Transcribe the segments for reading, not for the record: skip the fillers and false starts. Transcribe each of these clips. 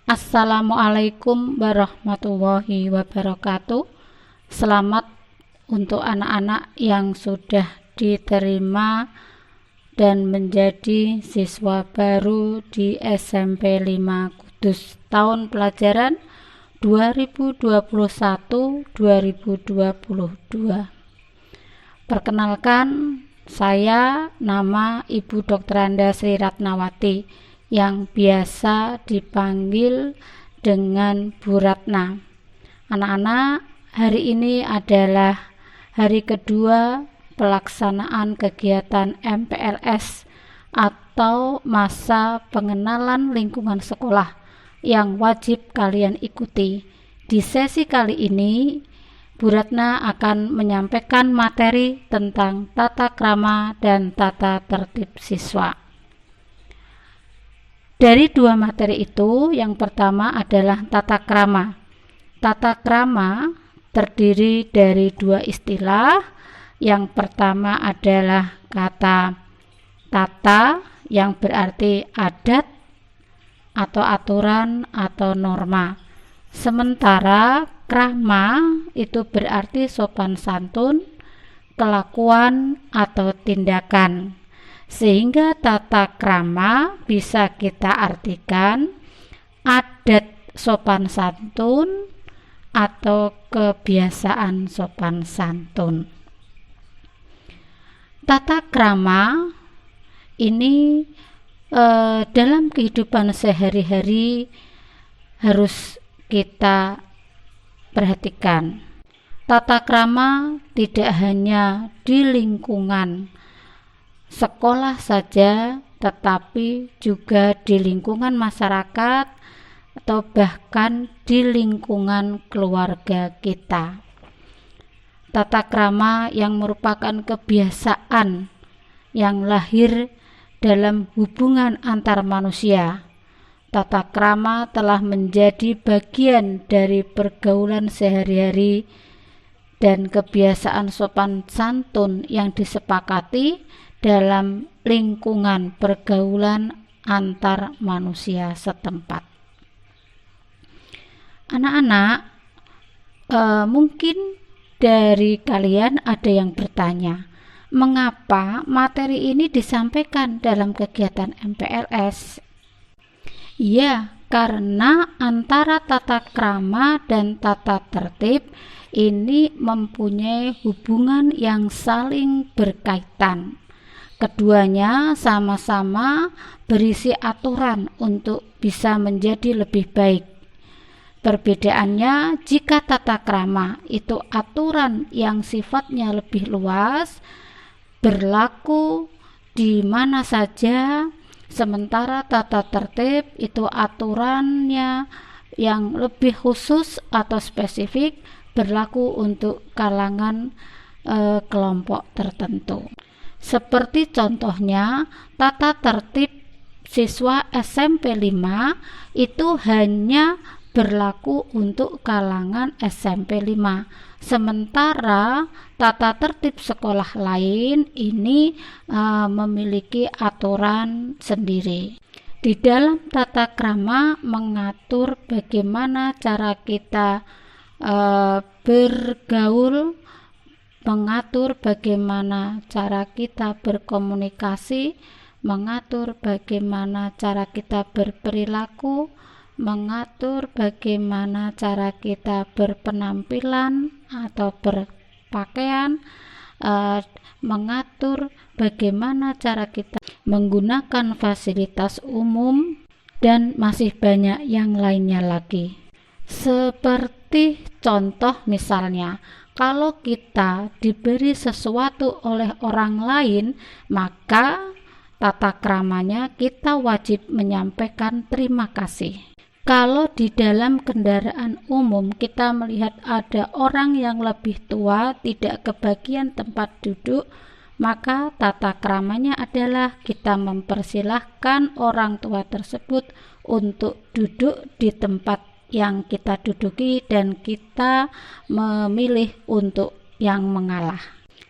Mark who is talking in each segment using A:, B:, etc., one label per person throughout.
A: Assalamualaikum warahmatullahi wabarakatuh. Selamat untuk anak-anak yang sudah diterima dan menjadi siswa baru di SMP 5 Kudus tahun pelajaran 2021-2022. Perkenalkan, saya nama Ibu Dr. Anda Sri Ratnawati yang biasa dipanggil dengan Bu Ratna. Anak-anak, hari ini adalah hari kedua pelaksanaan kegiatan MPLS atau masa pengenalan lingkungan sekolah yang wajib kalian ikuti. Di sesi kali ini, Bu Ratna akan menyampaikan materi tentang tata krama dan tata tertib siswa. Dari dua materi itu, yang pertama adalah tata krama. Tata krama terdiri dari dua istilah. Yang pertama adalah kata tata, yang berarti adat atau aturan atau norma. Sementara krama itu berarti sopan santun, kelakuan atau tindakan. Sehingga tata krama bisa kita artikan adat sopan santun atau kebiasaan sopan santun. Tata krama ini dalam kehidupan sehari-hari harus kita perhatikan. Tata krama tidak hanya di lingkungan sekolah saja, tetapi juga di lingkungan masyarakat atau bahkan di lingkungan keluarga kita. Tata krama yang merupakan kebiasaan yang lahir dalam hubungan antar manusia. Tata krama telah menjadi bagian dari pergaulan sehari-hari dan kebiasaan sopan santun yang disepakati dalam lingkungan pergaulan antar manusia setempat. Anak-anak, mungkin dari kalian ada yang bertanya, mengapa materi ini disampaikan dalam kegiatan MPLS? Ya, karena antara tata krama dan tata tertib ini mempunyai hubungan yang saling berkaitan. Keduanya sama-sama berisi aturan untuk bisa menjadi lebih baik. Perbedaannya, jika tata krama itu aturan yang sifatnya lebih luas, berlaku di mana saja, sementara tata tertib itu aturannya yang lebih khusus atau spesifik, berlaku untuk kalangan kelompok tertentu. Seperti contohnya, tata tertib siswa SMP 5 itu hanya berlaku untuk kalangan SMP 5. Sementara tata tertib sekolah lain ini memiliki aturan sendiri. Di dalam tata krama mengatur bagaimana cara kita bergaul, mengatur bagaimana cara kita berkomunikasi, mengatur bagaimana cara kita berperilaku, mengatur bagaimana cara kita berpenampilan atau berpakaian, mengatur bagaimana cara kita menggunakan fasilitas umum, dan masih banyak yang lainnya lagi. Seperti contoh misalnya, kalau kita diberi sesuatu oleh orang lain, maka tata kramanya kita wajib menyampaikan terima kasih. Kalau di dalam kendaraan umum kita melihat ada orang yang lebih tua tidak kebagian tempat duduk, maka tata kramanya adalah kita mempersilahkan orang tua tersebut untuk duduk di tempat yang kita duduki dan kita memilih untuk yang mengalah.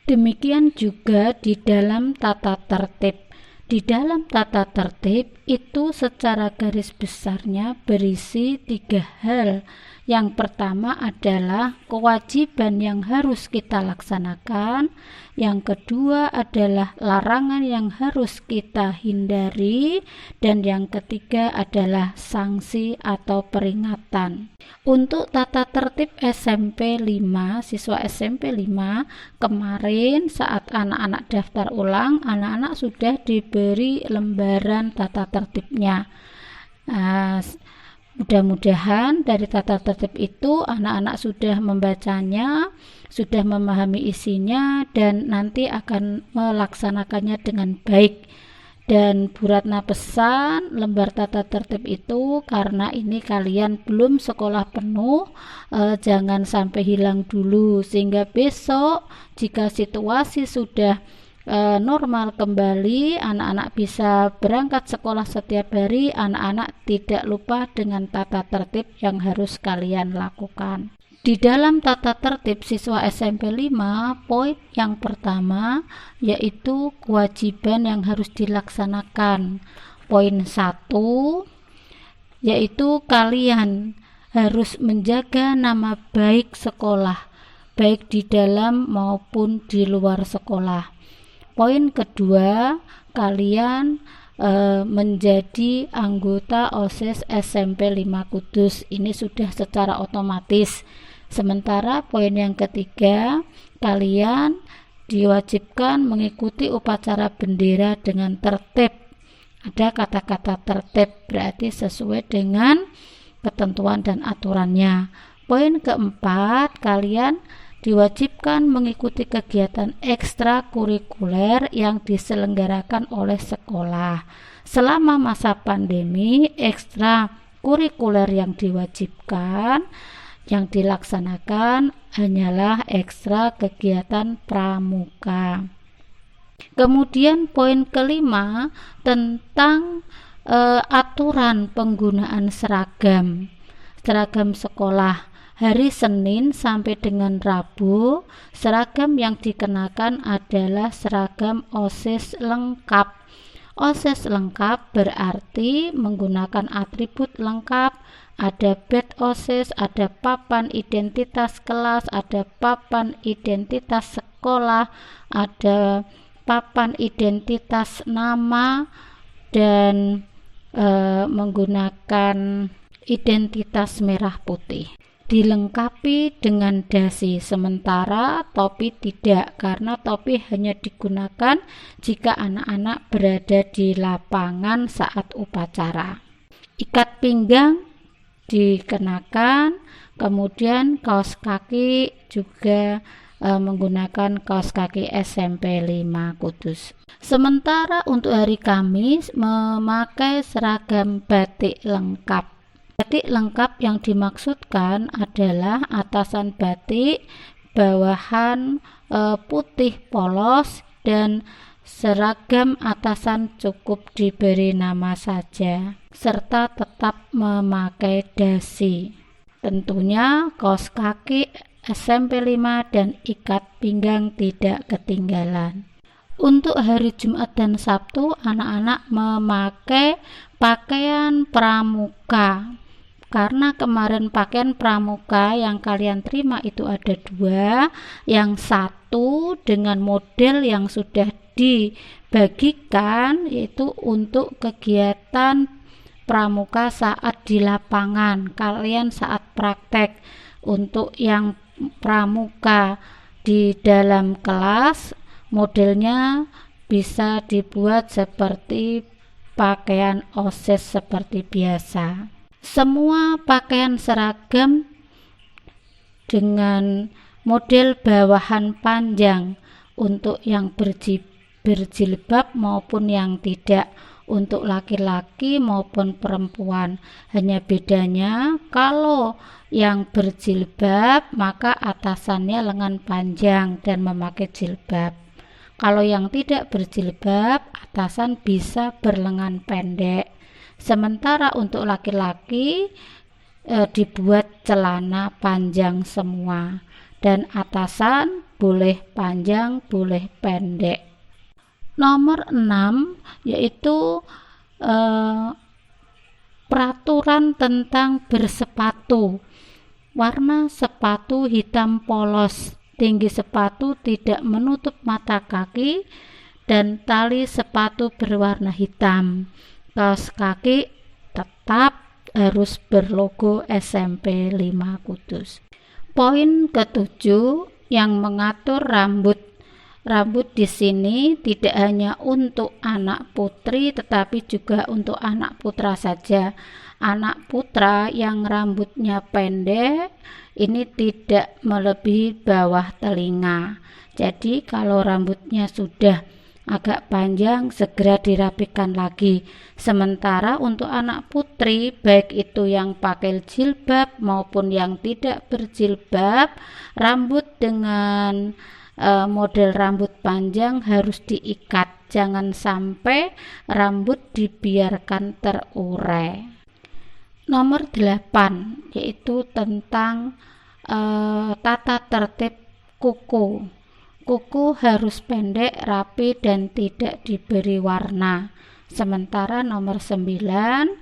A: Demikian juga di dalam tata tertib Di dalam tata tertib itu secara garis besarnya berisi 3 hal. Yang pertama adalah kewajiban yang harus kita laksanakan. Yang kedua adalah larangan yang harus kita hindari. Dan yang ketiga adalah sanksi atau peringatan. Untuk tata tertib SMP 5, siswa SMP 5, kemarin saat anak-anak daftar ulang, anak-anak sudah diberi lembaran tata tertibnya. Mudah-mudahan dari tata tertib itu anak-anak sudah membacanya, sudah memahami isinya, dan nanti akan melaksanakannya dengan baik. Dan Bu Ratna pesan lembar tata tertib itu karena ini kalian belum sekolah penuh, jangan sampai hilang dulu, sehingga besok jika situasi sudah normal kembali, anak-anak bisa berangkat sekolah setiap hari, anak-anak tidak lupa dengan tata tertib yang harus kalian lakukan. Di dalam tata tertib siswa SMP 5, poin yang pertama yaitu kewajiban yang harus dilaksanakan. Poin 1 yaitu kalian harus menjaga nama baik sekolah, baik di dalam maupun di luar sekolah. Poin kedua, kalian menjadi anggota OSIS SMP 5 Kudus. Ini sudah secara otomatis. Sementara poin yang ketiga, kalian diwajibkan mengikuti upacara bendera dengan tertib. Ada kata-kata tertib, berarti sesuai dengan ketentuan dan aturannya. Poin keempat, kalian diwajibkan mengikuti kegiatan ekstrakurikuler yang diselenggarakan oleh sekolah. Selama masa pandemi, ekstrakurikuler yang diwajibkan, yang dilaksanakan hanyalah ekstra kegiatan pramuka. Kemudian poin kelima tentang aturan penggunaan seragam sekolah. Hari Senin sampai dengan Rabu, seragam yang dikenakan adalah seragam OSIS lengkap. OSIS lengkap berarti menggunakan atribut lengkap, ada badge OSIS, ada papan identitas kelas, ada papan identitas sekolah, ada papan identitas nama, dan menggunakan identitas merah putih. Dilengkapi dengan dasi, sementara topi tidak, karena topi hanya digunakan jika anak-anak berada di lapangan saat upacara. Ikat pinggang dikenakan, kemudian kaos kaki juga menggunakan kaos kaki SMP 5 Kudus. Sementara untuk hari Kamis memakai seragam batik lengkap. Batik lengkap yang dimaksudkan adalah atasan batik, bawahan putih polos, dan seragam atasan cukup diberi nama saja, serta tetap memakai dasi. Tentunya kaos kaki SMP 5 dan ikat pinggang tidak ketinggalan. Untuk hari Jumat dan Sabtu, anak-anak memakai pakaian pramuka. Karena kemarin pakaian pramuka yang kalian terima itu ada 2, yang satu dengan model yang sudah dibagikan yaitu untuk kegiatan pramuka saat di lapangan, kalian saat praktek. Untuk yang pramuka di dalam kelas, modelnya bisa dibuat seperti pakaian OSIS seperti biasa. Semua pakaian seragam dengan model bawahan panjang untuk yang berjilbab maupun yang tidak, untuk laki-laki maupun perempuan. Hanya bedanya kalau yang berjilbab maka atasannya lengan panjang dan memakai jilbab. Kalau yang tidak berjilbab, atasan bisa berlengan pendek. Sementara untuk laki-laki dibuat celana panjang semua, dan atasan boleh panjang boleh pendek. Nomor 6 yaitu peraturan tentang bersepatu. Warna sepatu hitam polos, tinggi sepatu tidak menutup mata kaki, dan tali sepatu berwarna hitam. Kaos kaki tetap harus berlogo SMP 5 Kudus. Poin ketujuh yang mengatur rambut. Rambut di sini tidak hanya untuk anak putri tetapi juga untuk anak putra saja. Anak putra yang rambutnya pendek ini tidak melebihi bawah telinga. Jadi kalau rambutnya sudah agak panjang segera dirapikan lagi. Sementara untuk anak putri baik itu yang pakai jilbab maupun yang tidak berjilbab, rambut dengan model rambut panjang harus diikat, jangan sampai rambut dibiarkan terurai. Nomor 8 yaitu tentang tata tertib kuku. Kuku harus pendek, rapi, dan tidak diberi warna. Sementara nomor 9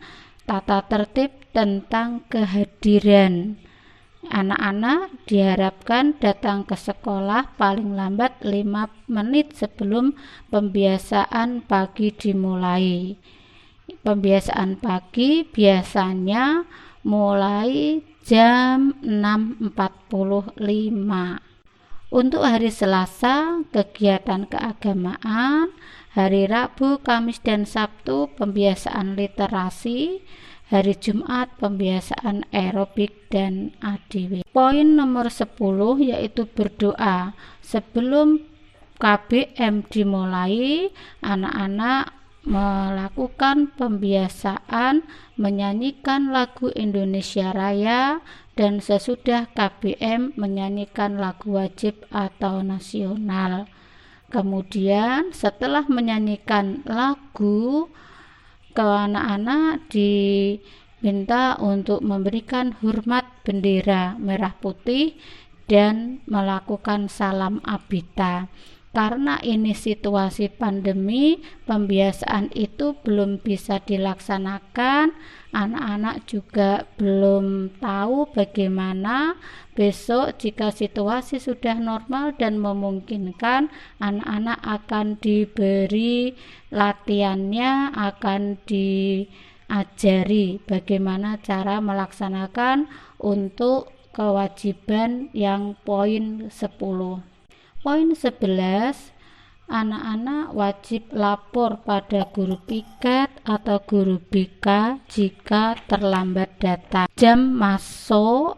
A: tata tertib tentang kehadiran. Anak-anak diharapkan datang ke sekolah paling lambat 5 menit sebelum pembiasaan pagi dimulai. Pembiasaan pagi biasanya mulai jam 6.45. Untuk hari Selasa, kegiatan keagamaan. Hari Rabu, Kamis, dan Sabtu pembiasaan literasi. Hari Jumat pembiasaan aerobik dan ADW. Poin nomor 10 yaitu berdoa. Sebelum KBM dimulai, anak-anak melakukan pembiasaan menyanyikan lagu Indonesia Raya, dan sesudah KBM menyanyikan lagu wajib atau nasional. Kemudian setelah menyanyikan lagu, anak-anak diminta untuk memberikan hormat bendera merah putih dan melakukan salam abita. Karena ini situasi pandemi, pembiasaan itu belum bisa dilaksanakan. Anak-anak juga belum tahu bagaimana besok jika situasi sudah normal dan memungkinkan, anak-anak akan diberi latihannya, akan diajari bagaimana cara melaksanakan untuk kewajiban yang poin 10. Poin 11, anak-anak wajib lapor pada guru piket atau guru BK jika terlambat datang. Jam masuk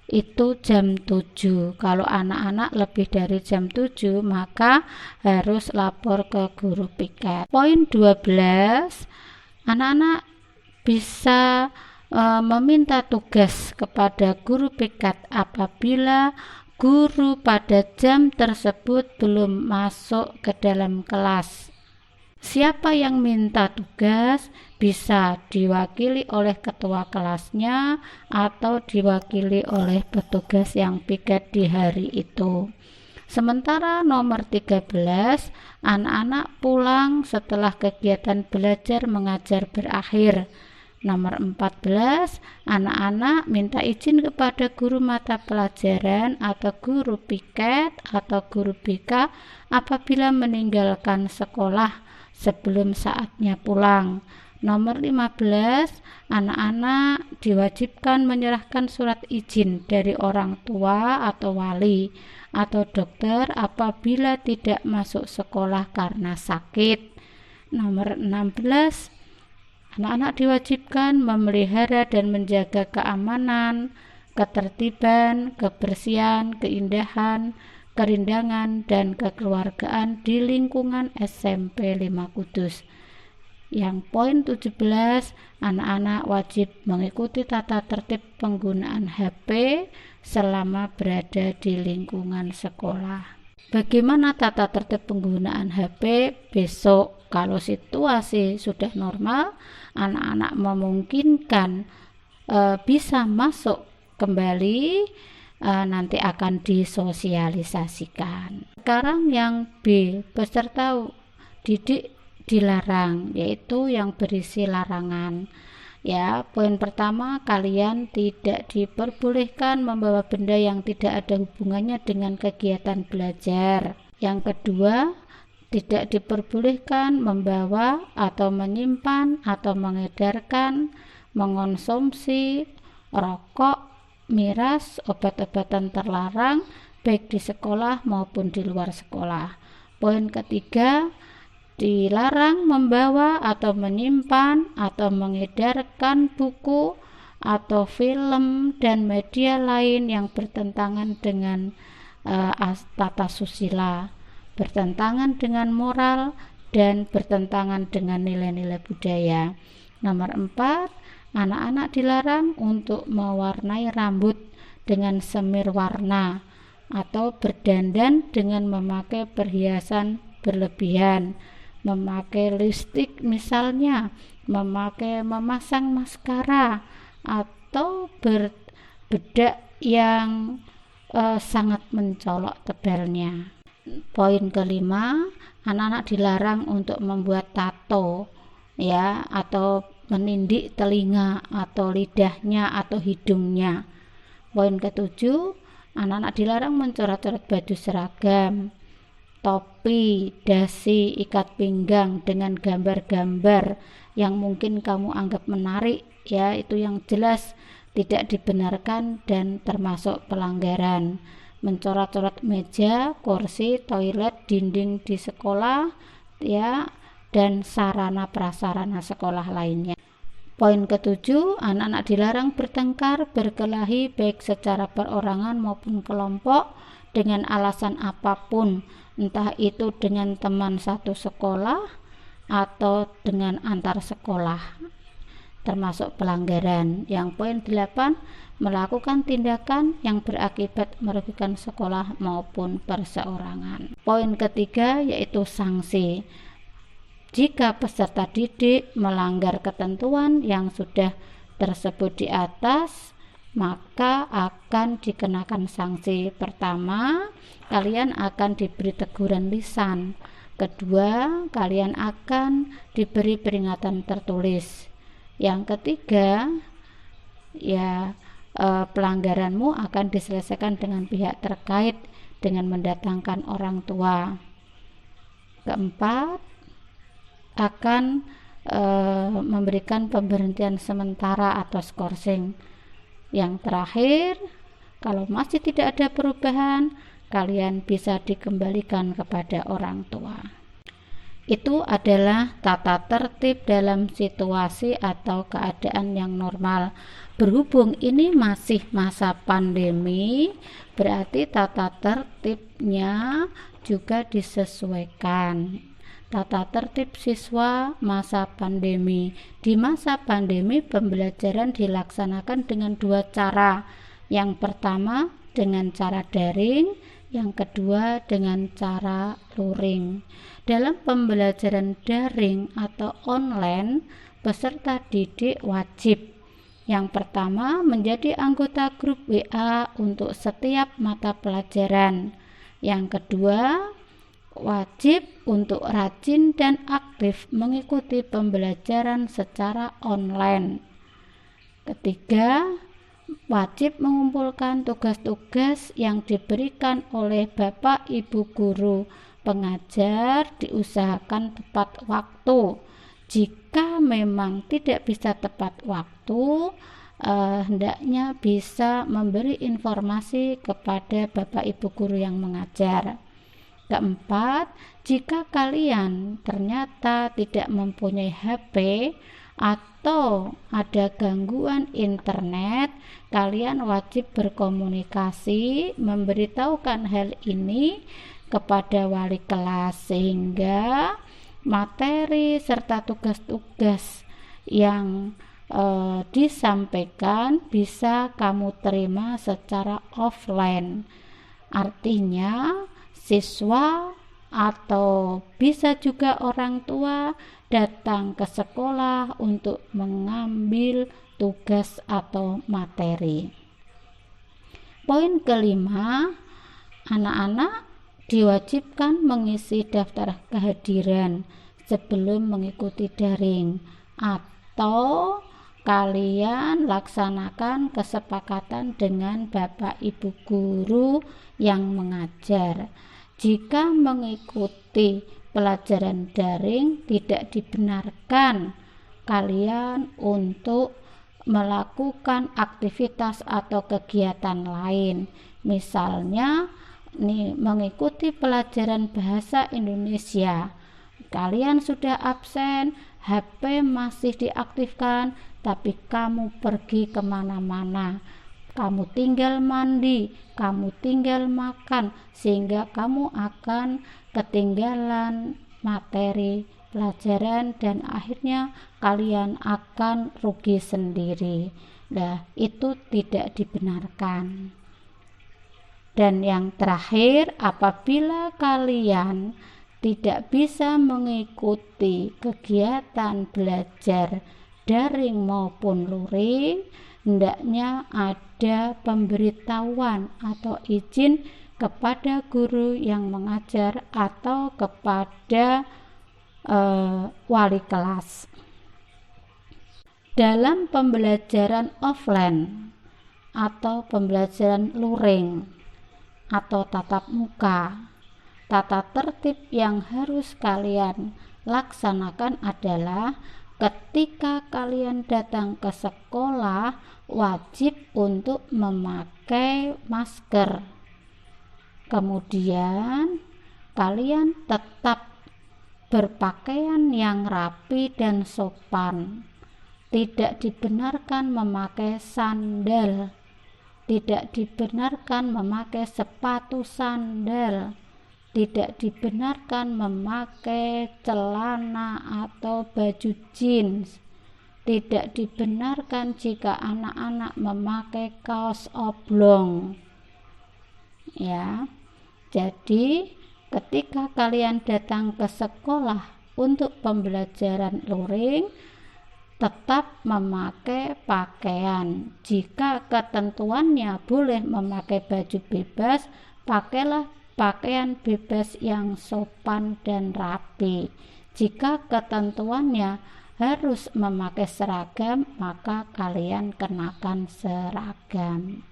A: itu jam 7. Kalau anak-anak lebih dari jam 7 maka harus lapor ke guru piket. Poin 12, anak-anak bisa meminta tugas kepada guru piket apabila guru pada jam tersebut belum masuk ke dalam kelas. Siapa yang minta tugas bisa diwakili oleh ketua kelasnya atau diwakili oleh petugas yang piket di hari itu. Sementara nomor 13, anak-anak pulang setelah kegiatan belajar mengajar berakhir. Nomor 14, anak-anak minta izin kepada guru mata pelajaran atau guru piket atau guru BK apabila meninggalkan sekolah sebelum saatnya pulang. Nomor 15, anak-anak diwajibkan menyerahkan surat izin dari orang tua atau wali atau dokter apabila tidak masuk sekolah karena sakit. Nomor 16, anak-anak diwajibkan memelihara dan menjaga keamanan, ketertiban, kebersihan, keindahan, kerindangan, dan kekeluargaan di lingkungan SMP 5 Kudus. Yang poin 17, anak-anak wajib mengikuti tata tertib penggunaan HP selama berada di lingkungan sekolah. Bagaimana tata tertib penggunaan HP besok? Kalau situasi sudah normal, anak-anak memungkinkan bisa masuk kembali, nanti akan disosialisasikan. Sekarang yang B, peserta didik dilarang, yaitu yang berisi larangan. Ya, poin pertama, kalian tidak diperbolehkan membawa benda yang tidak ada hubungannya dengan kegiatan belajar. Yang kedua, tidak diperbolehkan membawa atau menyimpan atau mengedarkan, mengonsumsi rokok, miras, obat-obatan terlarang baik di sekolah maupun di luar sekolah. Poin ketiga, dilarang membawa atau menyimpan atau mengedarkan buku atau film dan media lain yang bertentangan dengan tata susila, bertentangan dengan moral, dan bertentangan dengan nilai-nilai budaya. Nomor 4, anak-anak dilarang untuk mewarnai rambut dengan semir warna atau berdandan dengan memakai perhiasan berlebihan, memakai lipstik misalnya, memasang maskara atau berbedak yang sangat mencolok tebalnya. Poin kelima, anak-anak dilarang untuk membuat tato ya, atau menindik telinga atau lidahnya atau hidungnya. Poin ketujuh, anak-anak dilarang mencoret-coret baju seragam, topi, dasi, ikat pinggang dengan gambar-gambar yang mungkin kamu anggap menarik ya, itu yang jelas tidak dibenarkan dan termasuk pelanggaran. Mencoret-coret meja, kursi, toilet, dinding di sekolah ya, dan sarana prasarana sekolah lainnya. Poin ketujuh, anak-anak dilarang bertengkar, berkelahi baik secara perorangan maupun kelompok dengan alasan apapun, entah itu dengan teman satu sekolah atau dengan antar sekolah, termasuk pelanggaran. Yang poin 8, melakukan tindakan yang berakibat merugikan sekolah maupun perseorangan. Poin ketiga yaitu sanksi. Jika peserta didik melanggar ketentuan yang sudah tersebut di atas, maka akan dikenakan sanksi. Pertama, kalian akan diberi teguran lisan. Kedua, kalian akan diberi peringatan tertulis. Yang ketiga, ya pelanggaranmu akan diselesaikan dengan pihak terkait dengan mendatangkan orang tua. Keempat, akan memberikan pemberhentian sementara atau skorsing. Yang terakhir, kalau masih tidak ada perubahan, kalian bisa dikembalikan kepada orang tua. Itu adalah tata tertib dalam situasi atau keadaan yang normal. Berhubung ini masih masa pandemi, berarti tata tertibnya juga disesuaikan. Tata tertib siswa masa pandemi. Di masa pandemi, pembelajaran dilaksanakan dengan 2 cara. Yang pertama dengan cara daring, yang kedua dengan cara luring. Dalam pembelajaran daring atau online, peserta didik wajib yang pertama menjadi anggota grup WA untuk setiap mata pelajaran. Yang kedua, wajib untuk rajin dan aktif mengikuti pembelajaran secara online. Ketiga, wajib mengumpulkan tugas-tugas yang diberikan oleh Bapak Ibu guru pengajar, diusahakan tepat waktu. Jika memang tidak bisa tepat waktu, hendaknya bisa memberi informasi kepada Bapak Ibu guru yang mengajar. Keempat, jika kalian ternyata tidak mempunyai HP atau ada gangguan internet, kalian wajib berkomunikasi, memberitahukan hal ini kepada wali kelas sehingga materi serta tugas-tugas yang disampaikan bisa kamu terima secara offline. Artinya siswa atau bisa juga orang tua datang ke sekolah untuk mengambil tugas atau materi. Poin kelima, anak-anak diwajibkan mengisi daftar kehadiran sebelum mengikuti daring, atau kalian laksanakan kesepakatan dengan Bapak Ibu guru yang mengajar. Jika mengikuti pelajaran daring tidak dibenarkan kalian untuk melakukan aktivitas atau kegiatan lain. Misalnya mengikuti pelajaran bahasa Indonesia, kalian sudah absen, HP masih diaktifkan, tapi kamu pergi kemana-mana, kamu tinggal mandi, kamu tinggal makan, sehingga kamu akan ketinggalan materi pelajaran dan akhirnya kalian akan rugi sendiri. Nah, itu tidak dibenarkan. Dan yang terakhir, apabila kalian tidak bisa mengikuti kegiatan belajar daring maupun luring, hendaknya ada pemberitahuan atau izin kepada guru yang mengajar atau kepada wali kelas. Dalam pembelajaran offline atau pembelajaran luring atau tatap muka, tata tertib yang harus kalian laksanakan adalah ketika kalian datang ke sekolah wajib untuk memakai masker. Kemudian kalian tetap berpakaian yang rapi dan sopan. Tidak dibenarkan memakai sandal, tidak dibenarkan memakai sepatu sandal, tidak dibenarkan memakai celana atau baju jeans, tidak dibenarkan jika anak-anak memakai kaos oblong. Ya, jadi ketika kalian datang ke sekolah untuk pembelajaran luring, tetap memakai pakaian. Jika ketentuannya boleh memakai baju bebas, pakailah pakaian bebas yang sopan dan rapi. Jika ketentuannya harus memakai seragam, maka kalian kenakan seragam.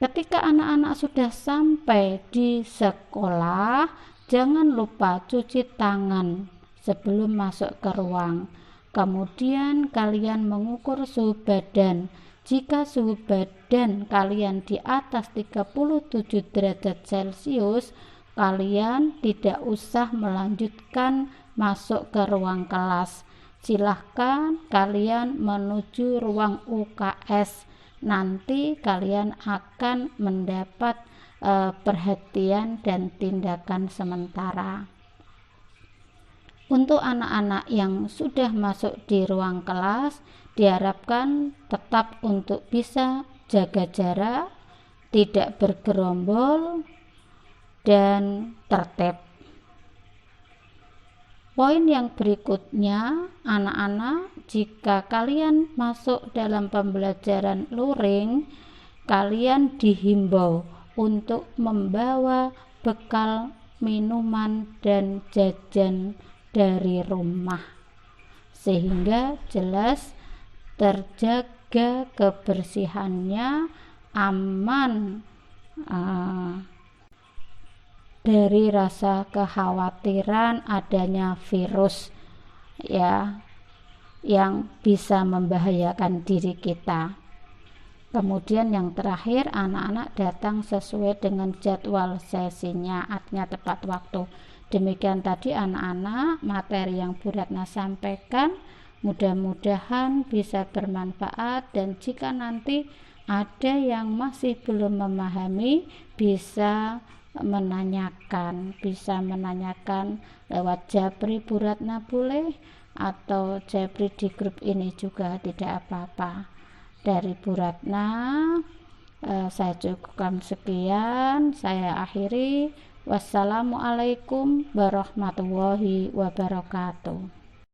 A: Ketika anak-anak sudah sampai di sekolah, jangan lupa cuci tangan sebelum masuk ke ruang. Kemudian kalian mengukur suhu badan. Jika suhu badan kalian di atas 37 derajat Celcius, kalian tidak usah melanjutkan masuk ke ruang kelas. Silahkan kalian menuju ruang UKS. Nanti kalian akan mendapat perhatian dan tindakan sementara. Untuk anak-anak yang sudah masuk di ruang kelas, diharapkan tetap untuk bisa jaga jarak, tidak bergerombol, dan tertib. Poin yang berikutnya, anak-anak, jika kalian masuk dalam pembelajaran luring, kalian dihimbau untuk membawa bekal minuman dan jajan dari rumah, sehingga jelas terjaga kebersihannya, aman dari rasa kekhawatiran adanya virus ya yang bisa membahayakan diri kita. Kemudian yang terakhir, anak-anak datang sesuai dengan jadwal sesinya, artinya tepat waktu. Demikian tadi anak-anak materi yang Bu Ratna sampaikan, mudah-mudahan bisa bermanfaat, dan jika nanti ada yang masih belum memahami bisa menanyakan lewat Japri Bu Ratna boleh, atau Japri di grup ini juga tidak apa-apa. Dari Bu Ratna saya cukupkan sekian, saya akhiri. Wassalamualaikum warahmatullahi wabarakatuh.